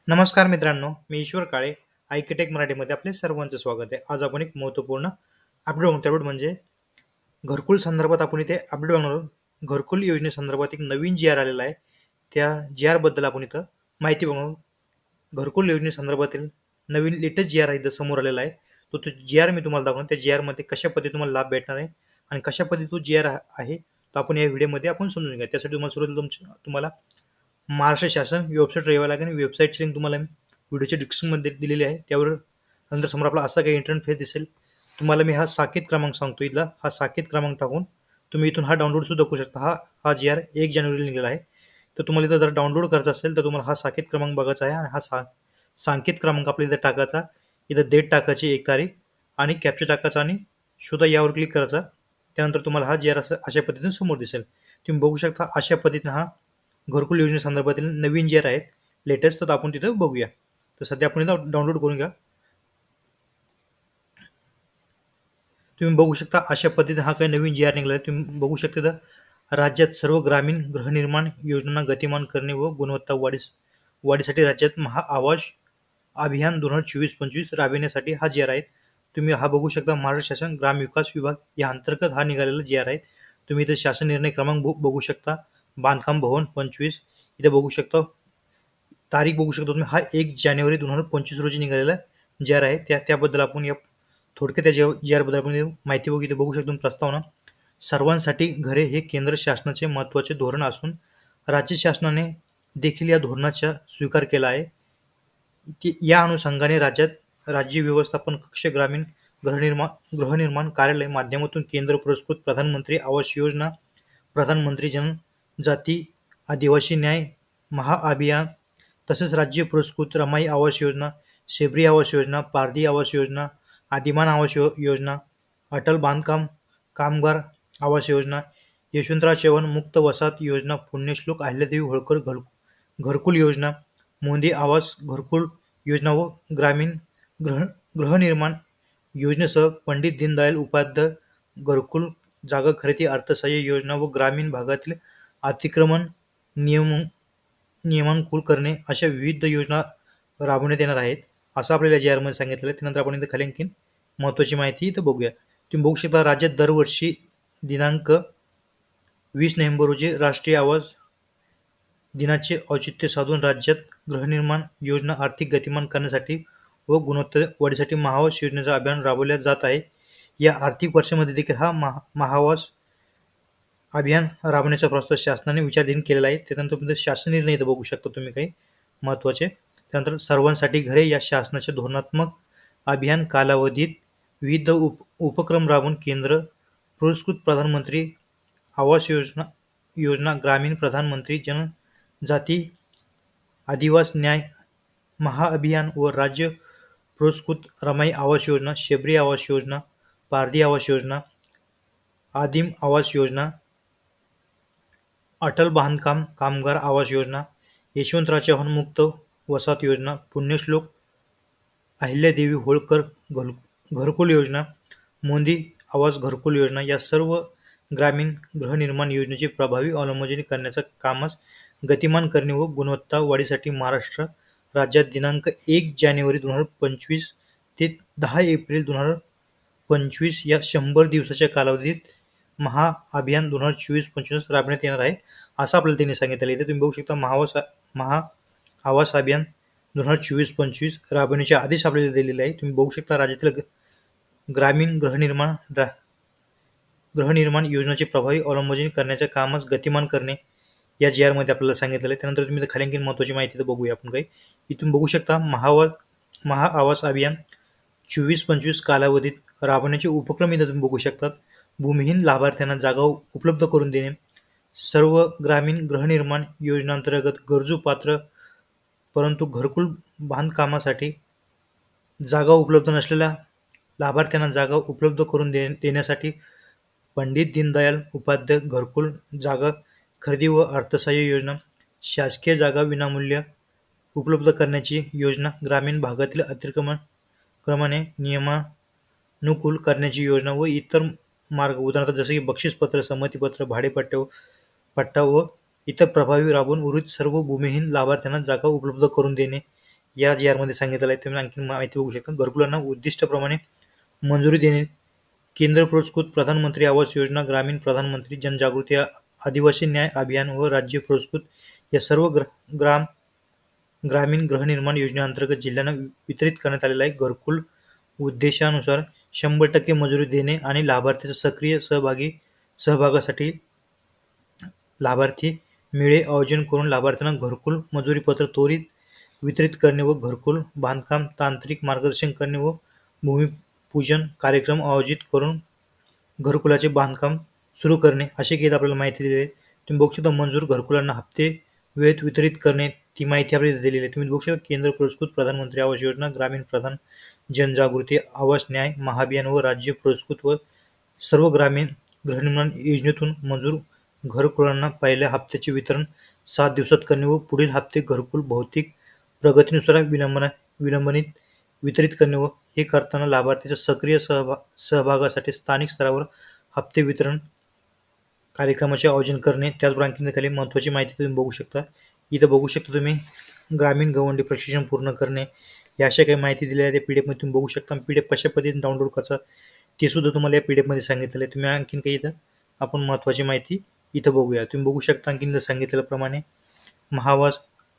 नमस्कार मित्रांनो, मी ईश्वर काळे. आयकेटेक मराठीमध्ये आपले सर्वांचं स्वागत आहे. आज आपण एक महत्त्वपूर्ण अपडेट बघतो. अपडेट म्हणजे घरकुल संदर्भात आपण इथे अपडेट बघणार आहोत. घरकुल योजनेसंदर्भात एक नवीन जी आर आलेला आहे. त्या जी आरबद्दल आपण इथं माहिती बघणार आहोत. घरकुल योजनेसंदर्भातील नवीन लेटेस्ट जी आर आहे इथं समोर आलेला आहे. तो जी आर मी तुम्हाला दाखवणार. त्या जी आरमध्ये कशा पद्धतीने तुम्हाला लाभ भेटणार आहे आणि कशा पद्धतीने तो जी आर आहे तो आपण या व्हिडिओमध्ये आपण समजून घ्या. त्यासाठी तुम्हाला सुरुवातीला तुम्हाला महाराष्ट्र शासन वेबसाईट यावं लागेल. वेबसाईटची लिंक तुम्हाला व्हिडिओच्या डिस्क्रिप्शनमध्ये दिलेली आहे. त्यावर नंतर समोर आपला असा काही इंटरफेस दिसेल. तुम्हाला मी हा साकेत क्रमांक सांगतो. इथला हा साकेत क्रमांक टाकून तुम्ही इथून हा डाउनलोड सुद्धा करू शकता. हा जी आर 1 जानेवारीला निघाला आहे. तर तुम्हाला इथं जर डाउनलोड करायचा असेल तर तुम्हाला हा साकेत क्रमांक बघायचा आहे आणि हा सांकेत क्रमांक आपल्याला इथं टाकायचा. इथं डेट टाकायची, 1 तारीख आणि कॅप्चा टाकायचा आणि शोधा यावर क्लिक करायचा. त्यानंतर तुम्हाला हा जी आर अशा पद्धतीने समोर दिसेल. तुम्ही बघू शकता अशा पद्धतीने हा घरकुल योजनेसंदर्भातील नवीन जे आहेत लेटेस्ट, तर आपण तिथं बघूया. तर सध्या आपण इथं डाउनलोड करून घ्या. तुम्ही बघू शकता अशा पद्धतीने हा काही नवीन जी आर निघाला आहे. तुम्ही बघू शकता तर राज्यात सर्व ग्रामीण गृहनिर्माण योजनांना गतिमान करणे व गुणवत्ता वाढीसाठी राज्यात महाआवास अभियान 2024-25 राबविण्यासाठी हा जी आर आहे. तुम्ही हा बघू शकता. महाराष्ट्र शासन ग्रामविकास विभाग या अंतर्गत हा निघालेला जी आर आहे. तुम्ही इथे शासन निर्णय क्रमांक बघू शकता. बांधकाम भवन 25 इथे बघू शकता. तारीख बघू शकता तुम्ही. हा 1 जानेवारी 2025 रोजी निघालेला जी आर आहे. त्याबद्दल आपण या थोडक्यात त्या जी आर बद्दल आपण माहिती बघू. इथे बघू शकतो तुम्ही प्रस्तावना. सर्वांसाठी घरे हे केंद्र शासनाचे महत्त्वाचे धोरण असून राज्य शासनाने देखील या धोरणाचा स्वीकार केला आहे. या अनुषंगाने राज्यात राज्य व्यवस्थापन कक्ष, ग्रामीण गृहनिर्माण कार्यालय माध्यमातून केंद्र पुरस्कृत प्रधानमंत्री आवास योजना, प्रधानमंत्री जनजाती आदिवासी न्याय महाअभियान, तसेच राज्य पुरस्कृत रमाई आवास योजना, शेबरी आवास योजना, पारधी आवास योजना, आदिमान आवास योजना, अटल बांधकाम कामगार आवास योजना, यशवंतराव चव्हाण मुक्त वसाहत योजना, पुण्यश्लोक अहिल्यादेवी होळकर घरकुल योजना, मोदी आवास घरकुल योजना व ग्रामीण गृहनिर्माण योजनेसह पंडित दीनदयाल उपाध्याय घरकुल जागा खरेदी अर्थसहाय्य योजना व ग्रामीण भागातील अतिक्रमण नियमानुकूल करणे अशा विविध योजना राबवण्यात येणार आहेत, असं आपल्याला जी आरमध्ये सांगितलेलं आहे. त्यानंतर आपण इथं खाली आणखीन महत्त्वाची माहिती इथं बघूया. तुम्ही बघू शकता राज्यात दरवर्षी दिनांक 20 नोव्हेंबर रोजी राष्ट्रीय आवास दिनाचे औचित्य साधून राज्यात गृहनिर्माण योजना आर्थिक गतिमान करण्यासाठी व गुणवत्ता वाढीसाठी महाआवास योजनेचे अभियान राबवले जात आहे. या आर्थिक वर्षामध्ये देखील हा महाआवास अभियान राबवण्याचा प्रस्ताव शासनाने विचाराधीन केलेला आहे. त्यानंतर शासन निर्णय इथं बघू शकता तुम्ही काही महत्त्वाचे. त्यानंतर सर्वांसाठी घरे या शासनाच्या धोरणात्मक अभियान कालावधीत विविध उपक्रम राबवून केंद्र पुरस्कृत प्रधानमंत्री आवास योजना, ग्रामीण प्रधानमंत्री जनजाती आदिवासी न्याय महाअभियान व राज्य पुरस्कृत रमाई आवास योजना, शेबरी आवास योजना, पारधी आवास योजना, आदिम आवास योजना, अटल बांधकाम कामगार आवास योजना, यशवंतराव चव्हाण मुक्त वसाहत योजना, पुण्यश्लोक अहिल्यादेवी होळकर घरकुल योजना, मोदी आवास घरकुल योजना या सर्व ग्रामीण गृहनिर्माण योजनेची प्रभावी अंमलबजावणी करण्याचं कामास गतिमान करणे व गुणवत्ता वाढीसाठी महाराष्ट्र राज्यात दिनांक 1 जानेवारी 2025 ते 10 एप्रिल 2025 या 100 दिवसाच्या कालावधीत महाअभियान 2024-25 राबवण्यात येणार आहे, असं आपल्याला त्यांनी सांगितलं. इथे तुम्ही बघू शकता महाआवास अभियान 2024-25 राबवण्याचे आदेश आपल्याला दिलेले आहे. तुम्ही बघू शकता राज्यातील ग्रामीण गृहनिर्माण योजनेची प्रभावी अंमलबजावणी करण्याच्या कामास गतिमान करणे या जी आरमध्ये आपल्याला सांगितलेलं आहे. त्यानंतर तुम्ही खाली आणखी महत्त्वाची माहिती तर बघूया आपण काही. इथून बघू शकता महाआवास अभियान 24-25 कालावधीत राबवण्याचे उपक्रम इथं तुम्ही बघू शकतात. भूमिहीन लाभार्थ्यांना जागा उपलब्ध करून देणे, सर्व ग्रामीण गृहनिर्माण योजनांतर्गत गरजू पात्र परंतु घरकुल बांधकामासाठी जागा उपलब्ध नसलेल्या लाभार्थ्यांना जागा उपलब्ध करून देण्यासाठी पंडित दीनदयाल उपाध्याय घरकुल जागा खरेदी व अर्थसहाय्य योजना, शासकीय जागा विनामूल्य उपलब्ध करण्याची योजना, ग्रामीण भागातील अतिक्रमणे नियमानुकूल करण्याची योजना व इतर मार्ग, उदाहरणार्थ जसे की बक्षीसपत्र, संमतीपत्र, भाडेपट्टा व इतर प्रभावी राबवून उर्वरित सर्व भूमिहीन लाभार्थ्यांना जागा उपलब्ध करून देणे या जी आरमध्ये सांगितलेलं आहे. तुम्ही आणखी माहिती बघू शकता. घरकुलांना उद्दिष्टाप्रमाणे मंजुरी देणे. केंद्र पुरस्कृत प्रधानमंत्री आवास योजना, ग्रामीण प्रधानमंत्री जनजागृती आदिवासी न्याय अभियान व राज्य पुरस्कृत या सर्व ग्रामीण गृहनिर्माण योजनेअंतर्गत जिल्ह्यांना वितरित करण्यात आलेला आहे. घरकुल उद्देशानुसार 100% मंजुरी देणे आणि लाभार्थ्याच्या सक्रिय सहभागासाठी लाभार्थी मेळे आयोजन करून लाभार्थ्यांना घरकुल मंजुरी पत्र त्वरित वितरित करणे व घरकुल बांधकाम तांत्रिक मार्गदर्शन करणे व भूमिपूजन कार्यक्रम आयोजित करून घरकुलाचे बांधकाम सुरू करणे असे काही आपल्याला माहिती दिली आहे. तुम्ही बघू शकता मंजूर घरकुलांना हप्ते वेळेत वितरित करणे ती माहिती आपल्याला दिलेली आहे. तुम्ही बघू शकता केंद्र पुरस्कृत प्रधानमंत्री आवास योजना, ग्रामीण प्रधान जनजागृती आवास न्याय महाअभियान व राज्य पुरस्कृत व सर्व ग्रामीण गृहनिर्माण योजनेतून मंजूर घरकुलांना पहिल्या हप्त्याचे वितरण 7 दिवसात करणे व पुढील हप्ते घरकुल भौतिक प्रगतीनुसार विलंबनीत वितरित करणे व हे करताना लाभार्थीच्या सक्रिय सहभागासाठी स्थानिक स्तरावर हप्ते वितरण कार्यक्रमाचे आयोजन करणे. त्याचबरोबर खाली महत्त्वाची माहिती तुम्ही बघू शकता. इथं बघू शकता तुम्ही ग्रामीण गवंडी प्रशिक्षण पूर्ण करणे या अशा काही माहिती दिलेल्या आहे. त्या पीडीएफ मध्ये तुम्ही बघू शकता. पीडीएफ कशा पद्धतीने डाउनलोड करायचा ते सुद्धा तुम्हाला या पीडीएफ मध्ये सांगितलेलं आहे. तुम्ही आणखीन काही इथं आपण महत्त्वाची माहिती इथं बघूया. तुम्ही बघू शकता आणखीन सांगितलेल्याप्रमाणे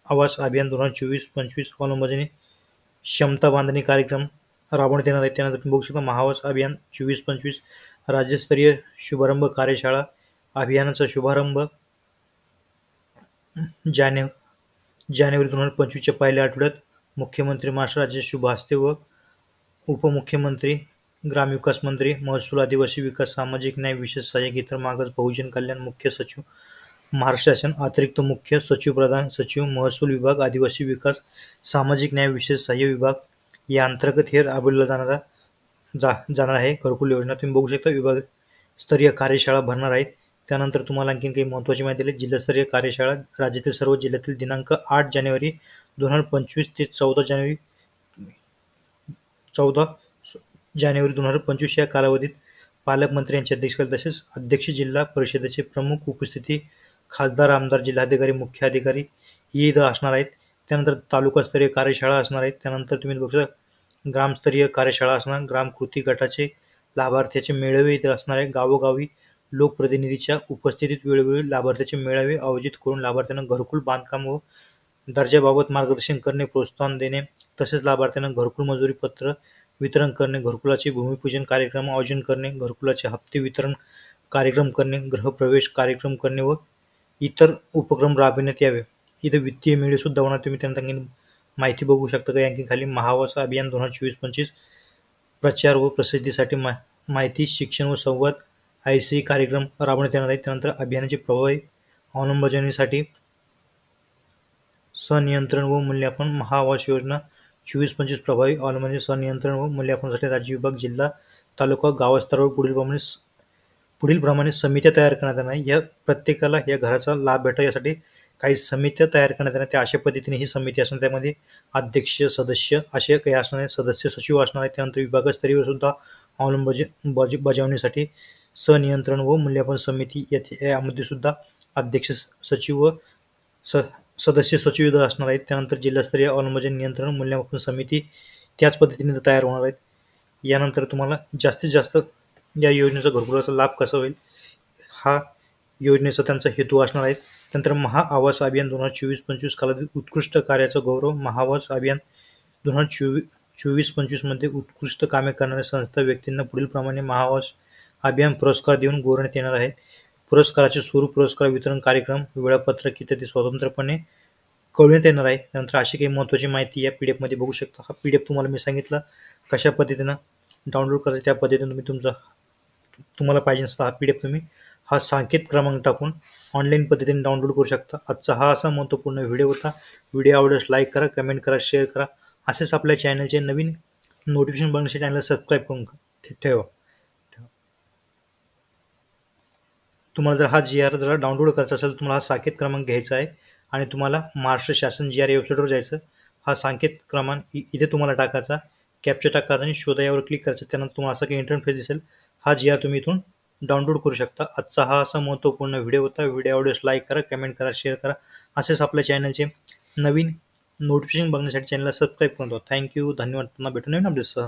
आवास अभियान 2024-25 अंमलबजावणी क्षमता बांधणी कार्यक्रम राबवण्यात येणार आहे. त्यानंतर तुम्ही बघू शकता आवास अभियान 24-25 राज्यस्तरीय शुभारंभ कार्यशाळा. अभियानाचा शुभारंभ जानेवारी 2025च्या पहिल्या आठवड्यात मुख्यमंत्री महाराष्ट्र राज्याचे शुभ हस्ते व उपमुख्यमंत्री, ग्रामविकास मंत्री, महसूल, आदिवासी विकास, सामाजिक न्याय, विशेष सहाय्यक, इतर मागास, बहुजन कल्याण, मुख्य सचिव महाराष्ट्र शासन, अतिरिक्त मुख्य सचिव, प्रधान सचिव, महसूल विभाग, आदिवासी विकास, सामाजिक न्याय, विशेष सहाय्य विभाग या अंतर्गत हे राबवला जाणार आहे घरकुल योजना. तुम्ही बघू शकता विभाग स्तरीय कार्यशाळा भरणार आहेत. त्यानंतर तुम्हाला आणखीन काही महत्त्वाची माहिती दिली. जिल्हास्तरीय कार्यशाळा राज्यातील सर्व जिल्ह्यातील दिनांक 8 जानेवारी 2025 ते 14 जानेवारी 2025 या कालावधीत पालकमंत्री यांच्या अध्यक्षतेखाली तसेच अध्यक्ष जिल्हा परिषदेचे प्रमुख उपस्थिती खासदार, आमदार, जिल्हाधिकारी, मुख्य अधिकारी हे इथं असणार आहेत. त्यानंतर तालुकास्तरीय कार्यशाळा असणार आहेत. त्यानंतर तुम्ही बघू शकता ग्रामस्तरीय कार्यशाळा असणार. ग्राम कृती गटाचे लाभार्थ्याचे मेळावे इथं असणार आहे. गावोगावी लोकप्रतिनिधीच्या उपस्थितीत वेळोवेळी लाभार्थ्याचे मेळावे आयोजित करून लाभार्थ्यांना घरकुल बांधकाम व दर्जाबाबत मार्गदर्शन करणे, प्रोत्साहन देणे, तसेच लाभार्थ्यांना घरकुल मंजुरी पत्र वितरण करणे, घरकुलाचे भूमिपूजन कार्यक्रम आयोजन करणे, घरकुलाचे हप्ते वितरण कार्यक्रम करणे, गृहप्रवेश कार्यक्रम करणे व इतर उपक्रम राबविण्यात यावे. इथं वित्तीय मेळे सुद्धा होणार. तुम्ही त्यांना माहिती बघू शकता. काही आणखी खाली आवास अभियान 2024-25 प्रचार व प्रसिद्धीसाठी माहिती, शिक्षण व संवाद IC कार्यक्रम राबवण्यात येणार आहे. त्यानंतर अभियानाची प्रभावी अंमलबजावणीसाठी संनियंत्रण व मूल्यांकन आवास योजना 24-25 प्रभावी अंमलबजावणी संनियंत्रण व मूल्यांकनासाठी राज्य विभाग, जिल्हा, तालुका, गावस्तरावर पुढीलप्रमाणे समित्या तयार करण्यात येणार आहे. या प्रत्येकाला या घराचा लाभ भेटावा यासाठी काही समित्या तयार करण्यात येणार. त्या अशा पद्धतीने ही समिती असणार. त्यामध्ये अध्यक्ष, सदस्य असे काही असणार आहे. सदस्य सचिव असणार आहे. त्यानंतर विभागस्तरीय सुद्धा अंमलबजावणीसाठी संनियंत्रण व मूल्यांकन समिती यामध्ये सुद्धा अध्यक्ष सचिव व सदस्य सचिव असणार आहेत. त्यानंतर जिल्हास्तरीय अंमलबजावणी नियंत्रण मूल्यांकन समिती त्याच पद्धतीने तयार होणार आहेत. यानंतर तुम्हाला जास्तीत जास्त या योजनेचा घरकुलाचा लाभ कसा होईल हा योजनेचा त्यांचा हेतू असणार आहे. त्यानंतर आवास अभियान 2024-25 कालावधीत उत्कृष्ट कार्याचा गौरव. आवास अभियान 2024-25 मध्ये उत्कृष्ट कामे करणाऱ्या संस्था व्यक्तींना पुढीलप्रमाणे आवास अभियान पुरस्कार देऊन गौरवण्यात येणार आहे. पुरस्काराचे स्वरूप, पुरस्कार वितरण कार्यक्रम, वेळापत्रक इत्यादी स्वतंत्रपणे कळवण्यात येणार आहे. त्यानंतर अशी काही महत्त्वाची माहिती या पीडीएफ मध्ये बघू शकता. हा पीडीएफ तुम्हाला मी सांगितलं कशा पद्धतीनं डाउनलोड करायचं. त्या पद्धतीने तुम्हाला पाहिजे असता हा पीडीएफ तुम्ही हा संकेत क्रमांक टाकून ऑनलाईन पद्धतीने डाउनलोड करू शकता. आजचा हा असा महत्त्वपूर्ण व्हिडिओ होता. व्हिडिओ आवडल्यास लाईक करा, कमेंट करा, शेअर करा. असेच आपल्या चॅनलचे नवीन नोटिफिकेशन बघण्यासाठी चॅनलला सबस्क्राईब करून ठेवा. तुम्हाला जर हा GR जर डाउनलोड करायचा असेल तर तुम्हाला हा संकेत क्रमांक घ्यायचा आहे आणि तुम्हाला महाराष्ट्र शासन GR या वेबसाईटवर जायचं. हा संकेत क्रमांक इथे तुम्हाला टाकायचा, कॅप्चा टाकायचा आणि शोधा यावर क्लिक करायचं. त्यानंतर तुम्हाला असा काही इंटरफेस दिसेल. हा GR तुम्ही इथून डाउनलोड करू शकता. आजचा हा असा महत्त्वपूर्ण व्हिडिओ होता. व्हिडिओ आवडल्यास लाईक करा, कमेंट करा, शेअर करा. असेच आपल्या चॅनलचे नवीन नोटिफिकेशन बघण्यासाठी चॅनलला सबस्क्राईब करून ठेवा. थँक्यू, धन्यवाद. पुन्हा भेटू नवीन अपडेट्ससह.